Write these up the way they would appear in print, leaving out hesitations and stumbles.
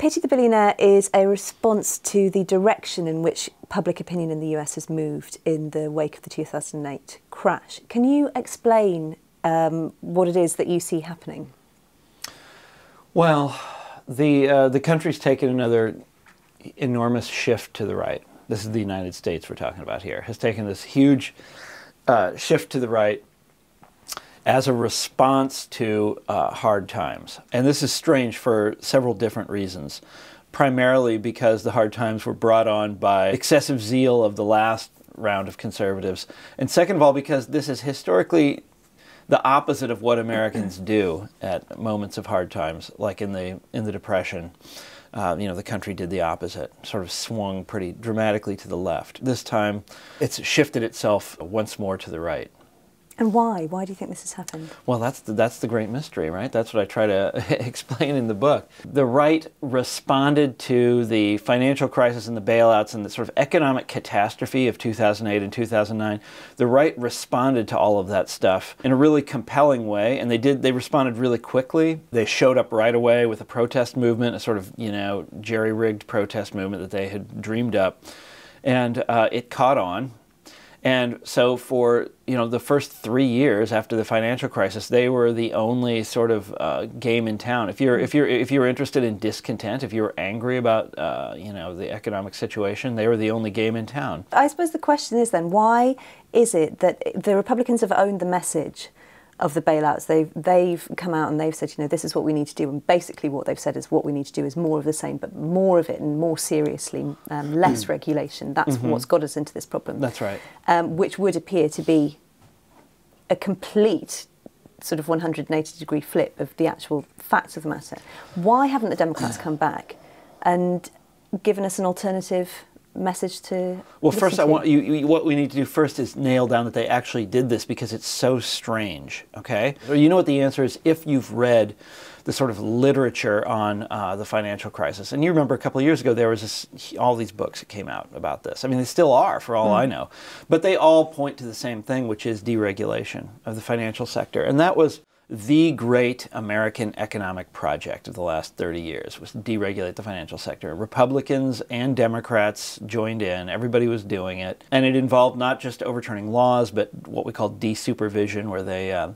Pity the Billionaire is a response to the direction in which public opinion in the US has moved in the wake of the 2008 crash. Can you explain what it is that you see happening? Well, the country's taken another enormous shift to the right. This is the United States we're talking about here. Has taken this huge shift to the right as a response to hard times. And this is strange for several different reasons. Primarily because the hard times were brought on by excessive zeal of the last round of conservatives. And second of all, because this is historically the opposite of what Americans do at moments of hard times, like in the Depression. The country did the opposite, sort of swung pretty dramatically to the left. This time, it's shifted itself once more to the right. And why? Why do you think this has happened? Well, that's the great mystery, right? That's what I try to explain in the book. The right responded to the financial crisis and the bailouts and the sort of economic catastrophe of 2008 and 2009. The right responded to all of that stuff in a really compelling way, and they responded really quickly. They showed up right away with a protest movement, a sort of, jerry-rigged protest movement that they had dreamed up, and it caught on. And so for the first 3 years after the financial crisis, they were the only sort of game in town. If you're interested in discontent, if you were angry about the economic situation, they were the only game in town. I suppose the question is then, why is it that the Republicans have owned the message of the bailouts? They've come out and they've said, this is what we need to do, and basically what they've said is what we need to do is more of the same, but more of it and more seriously, less regulation. That's what's got us into this problem. That's right. Which would appear to be a complete sort of 180-degree flip of the actual facts of the matter. Why haven't the Democrats come back and given us an alternative message to Well, first, what we need to do first is nail down that they actually did this, because it's so strange, okay? So you know what the answer is if you've read the sort of literature on the financial crisis. And you remember a couple of years ago, there was all these books that came out about this. I mean, they still are, for all I know. But they all point to the same thing, which is deregulation of the financial sector. And that was the great American economic project of the last 30 years, was to deregulate the financial sector. Republicans and Democrats joined in. Everybody was doing it. And it involved not just overturning laws, but what we call desupervision, where they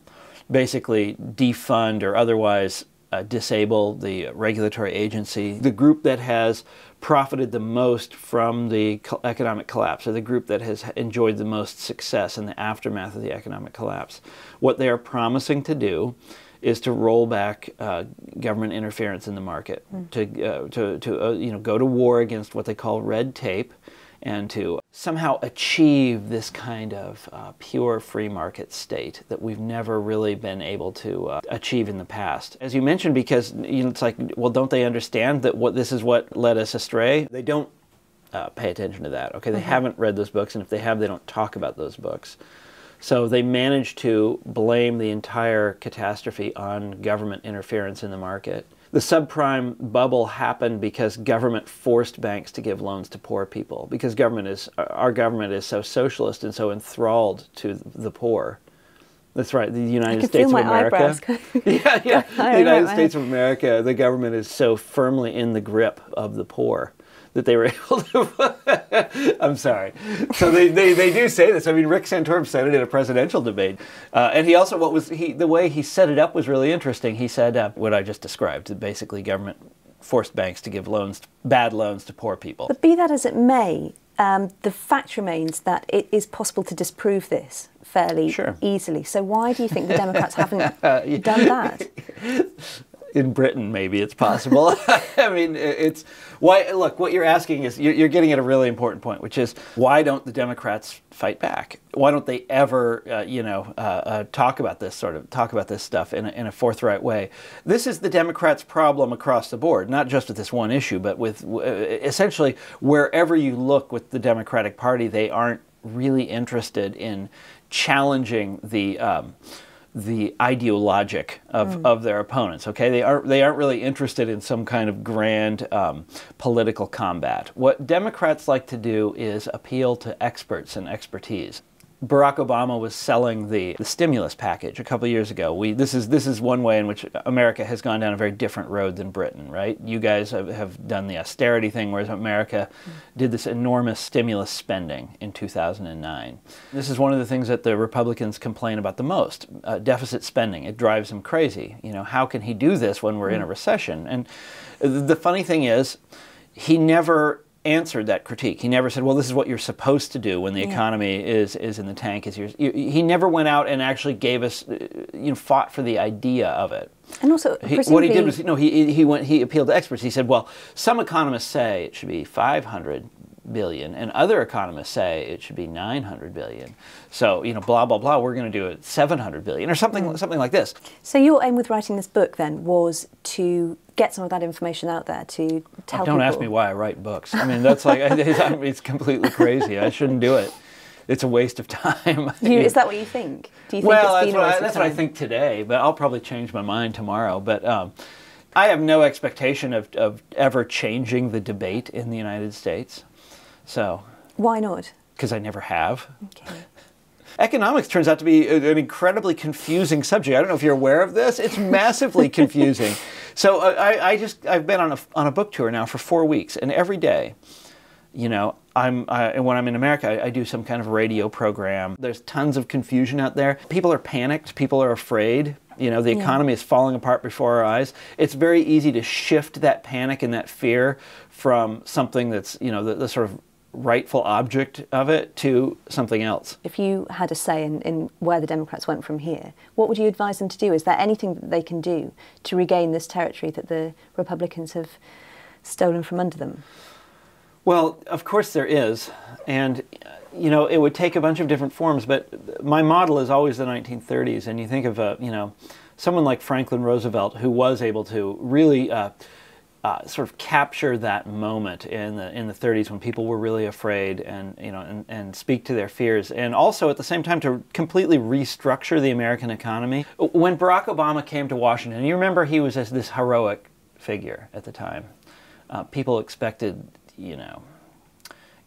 basically defund or otherwise disable the regulatory agency. The group that has profited the most from the economic collapse, or the group that has enjoyed the most success in the aftermath of the economic collapse. What they are promising to do is to roll back government interference in the market, to go to war against what they call red tape, and to somehow achieve this kind of pure free market state that we've never really been able to achieve in the past. As you mentioned, because it's like, well, don't they understand that this is what led us astray? They don't pay attention to that, okay? They haven't read those books, and if they have, they don't talk about those books. So they managed to blame the entire catastrophe on government interference in the market. The subprime bubble happened because government forced banks to give loans to poor people, because our government is so socialist and so enthralled to the poor. That's right, the United States of America. Yeah. The United States of America, the government is so firmly in the grip of the poor that they were able to, I'm sorry. So they do say this. I mean, Rick Santorum said it in a presidential debate. And he also, the way he set it up was really interesting. He said what I just described, that basically government forced banks to give bad loans to poor people. But be that as it may, the fact remains that it is possible to disprove this fairly easily. So why do you think the Democrats haven't done that? In Britain, maybe it's possible. I mean, it's why. Look, what you're asking is you're getting at a really important point, which is why don't the Democrats fight back? Why don't they ever, talk about this stuff in a forthright way? This is the Democrats' problem across the board, not just with this one issue, but with essentially wherever you look with the Democratic Party, they aren't really interested in challenging the ideologic of their opponents. Okay, they aren't really interested in some kind of grand political combat. What Democrats like to do is appeal to experts and expertise. Barack Obama was selling the stimulus package a couple of years ago. This is one way in which America has gone down a very different road than Britain, right? You guys have done the austerity thing, whereas America did this enormous stimulus spending in 2009. This is one of the things that the Republicans complain about the most, deficit spending. It drives them crazy. You know, how can he do this when we're in a recession? And the funny thing is, he never answered that critique. He never said, well, this is what you're supposed to do when the economy is in the tank. He never went out and actually gave us, fought for the idea of it. And also, what he did was, he appealed to experts. He said, well, some economists say it should be 500 billion, and other economists say it should be 900 billion. So, blah, blah, blah, we're going to do it 700 billion, or something like this. So your aim with writing this book, then, was to get some of that information out there, to tell people... Don't ask me why I write books. I mean, that's like, it's completely crazy. I shouldn't do it. It's a waste of time. Is that what you think? Do you think that's what I think today, but I'll probably change my mind tomorrow. But I have no expectation of ever changing the debate in the United States. So why not? Because I never have. Okay. Economics turns out to be an incredibly confusing subject. I don't know if you're aware of this. It's massively confusing. So I've been on a book tour now for 4 weeks, and every day, when I'm in America, I do some kind of radio program. There's tons of confusion out there. People are panicked. People are afraid. The economy is falling apart before our eyes. It's very easy to shift that panic and that fear from something that's, the sort of rightful object of it to something else. If you had a say in where the Democrats went from here, what would you advise them to do? Is there anything that they can do to regain this territory that the Republicans have stolen from under them? Well, of course there is. And, it would take a bunch of different forms, but my model is always the 1930s. And you think of, someone like Franklin Roosevelt, who was able to really sort of capture that moment in the 30s when people were really afraid and speak to their fears, and also at the same time to completely restructure the American economy. When Barack Obama came to Washington, you remember he was this heroic figure at the time. People expected,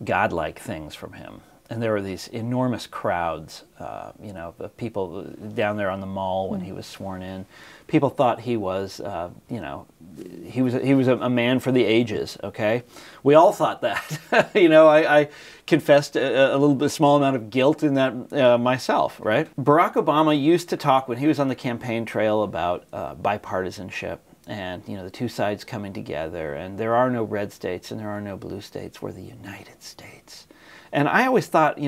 godlike things from him. And there were these enormous crowds, of people down there on the Mall when he was sworn in. People thought he was, he was a man for the ages. Okay, we all thought that. I confessed a little bit small amount of guilt in that myself. Right. Barack Obama used to talk when he was on the campaign trail about bipartisanship. And, the two sides coming together, and there are no red states and there are no blue states. We're the United States. And I always thought,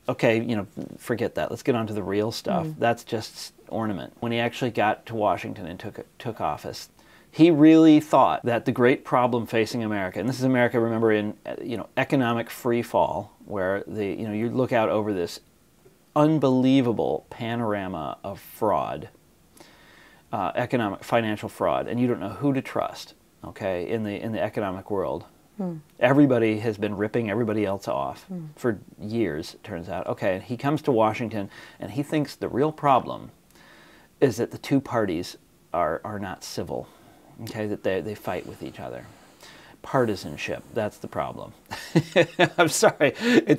okay, forget that. Let's get on to the real stuff. That's just ornament. When he actually got to Washington and took office, he really thought that the great problem facing America, and this is America, remember, in economic free fall, where you look out over this unbelievable panorama of fraud, financial fraud, and you don't know who to trust. Okay, in the economic world. Everybody has been ripping everybody else off for years, it turns out. Okay, and he comes to Washington and he thinks the real problem is that the two parties are not civil, okay, that they fight with each other. Partisanship, that's the problem. I'm sorry. You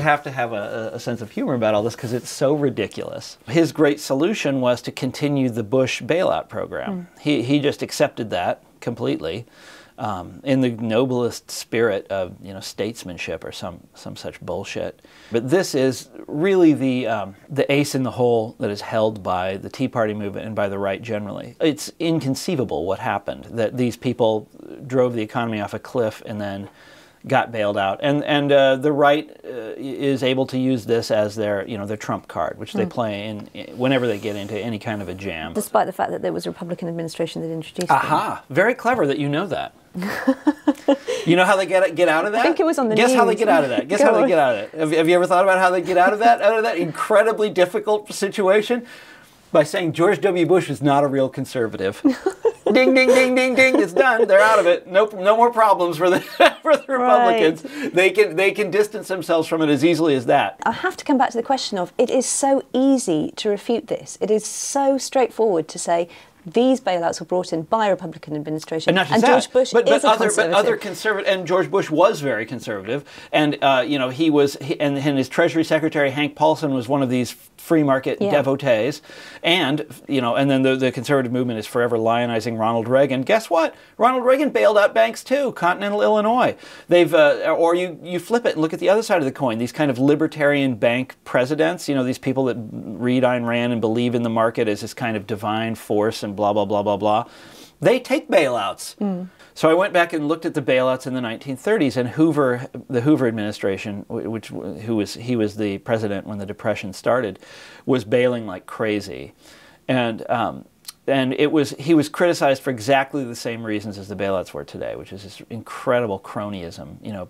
have to have a sense of humor about all this because it's so ridiculous. His great solution was to continue the Bush bailout program. He just accepted that completely in the noblest spirit of statesmanship or some such bullshit. But this is really the ace in the hole that is held by the Tea Party movement and by the right generally. It's inconceivable what happened, that these people drove the economy off a cliff and then got bailed out, and the right is able to use this as their trump card, which they play in whenever they get into any kind of a jam. Despite the fact that there was a Republican administration that introduced it. Aha! Very clever that you know that. You know how they get out of that? I think it was on the news. Guess how they get out of that. Guess how they get out of it. Have you ever thought about how they get out of that? Out of that incredibly difficult situation? By saying George W. Bush is not a real conservative. Ding, ding, ding, ding, ding. It's done. They're out of it. No more problems for the Republicans. Right. They can distance themselves from it as easily as that. I have to come back to the question of, it is so easy to refute this. It is so straightforward to say these bailouts were brought in by a Republican administration, and not just George Bush but is a other conservative. conservative, and George Bush was very conservative, and you know, and his Treasury Secretary Hank Paulson was one of these free market devotees, and you know, and then the conservative movement is forever lionizing Ronald Reagan. Guess what? Ronald Reagan bailed out banks too. Continental Illinois. They've or you flip it and look at the other side of the coin. These kind of libertarian bank presidents, you know, these people that read Ayn Rand and believe in the market as this kind of divine force and blah blah blah blah blah. They take bailouts. So I went back and looked at the bailouts in the 1930s, and the Hoover administration, he was the president when the Depression started, was bailing like crazy, and he was criticized for exactly the same reasons as the bailouts were today, which is this incredible cronyism. You know,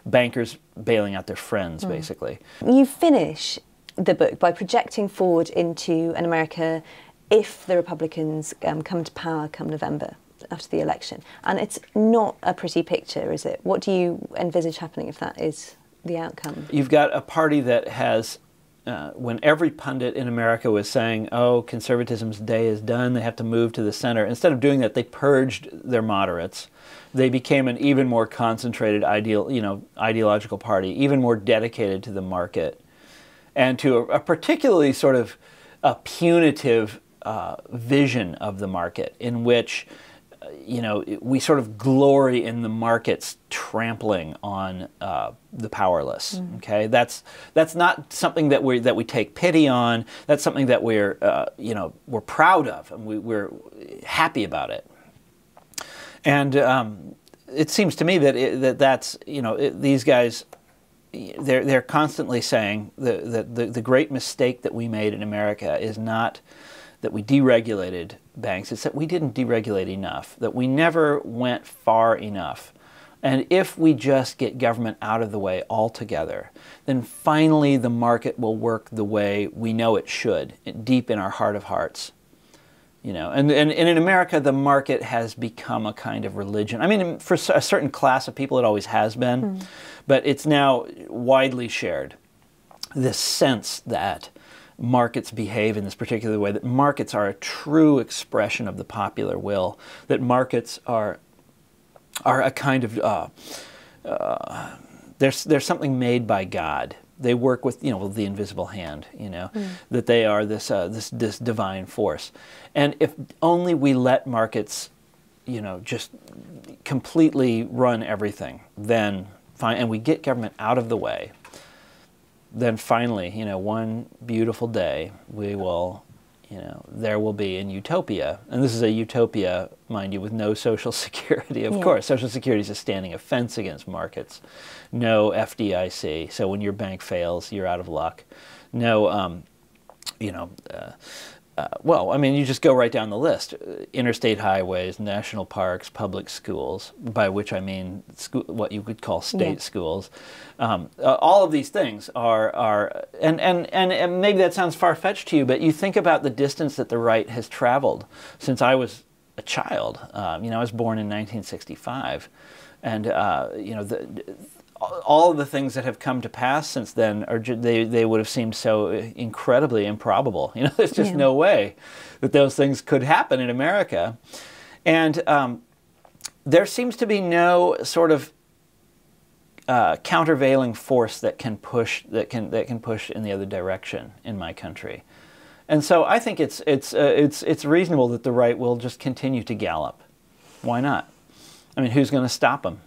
bankers bailing out their friends, basically. You finish the book by projecting forward into an America if the Republicans come to power come November, after the election. And it's not a pretty picture, is it? What do you envisage happening if that is the outcome? You've got a party that has, when every pundit in America was saying, oh, conservatism's day is done, they have to move to the center, instead of doing that, they purged their moderates. They became an even more concentrated ideological party, even more dedicated to the market, and to a particularly sort of a punitive vision of the market, in which you know, we sort of glory in the markets trampling on the powerless. Okay, that's not something that we take pity on. That's something that we're proud of, and we're happy about it. And it seems to me that that's these guys. They're constantly saying that the great mistake that we made in America is not that we deregulated banks, it's that we didn't deregulate enough, that we never went far enough. And if we just get government out of the way altogether, then finally the market will work the way we know it should, deep in our heart of hearts. You know, and in America, the market has become a kind of religion. I mean, for a certain class of people, it always has been, but it's now widely shared. This sense that markets behave in this particular way, that markets are a true expression of the popular will, that markets are a kind of there's something made by God. They work with the invisible hand, that they are this divine force. And if only we let markets, just completely run everything, then fine, and we get government out of the way, then finally, one beautiful day, we will, there will be in utopia, and this is a utopia, mind you, with no social security, of course. Social security is a standing offense against markets. No FDIC, so when your bank fails, you're out of luck. No, well, I mean, you just go right down the list. Interstate highways, national parks, public schools, by which I mean what you could call state schools. All of these things are and maybe that sounds far-fetched to you, but you think about the distance that the right has traveled since I was a child. I was born in 1965, and all of the things that have come to pass since then are they would have seemed so incredibly improbable. There's just no way that those things could happen in America, and there seems to be no sort of countervailing force that can push in the other direction in my country, and so I think it's reasonable that the right will just continue to gallop. Why not? I mean, who's going to stop them?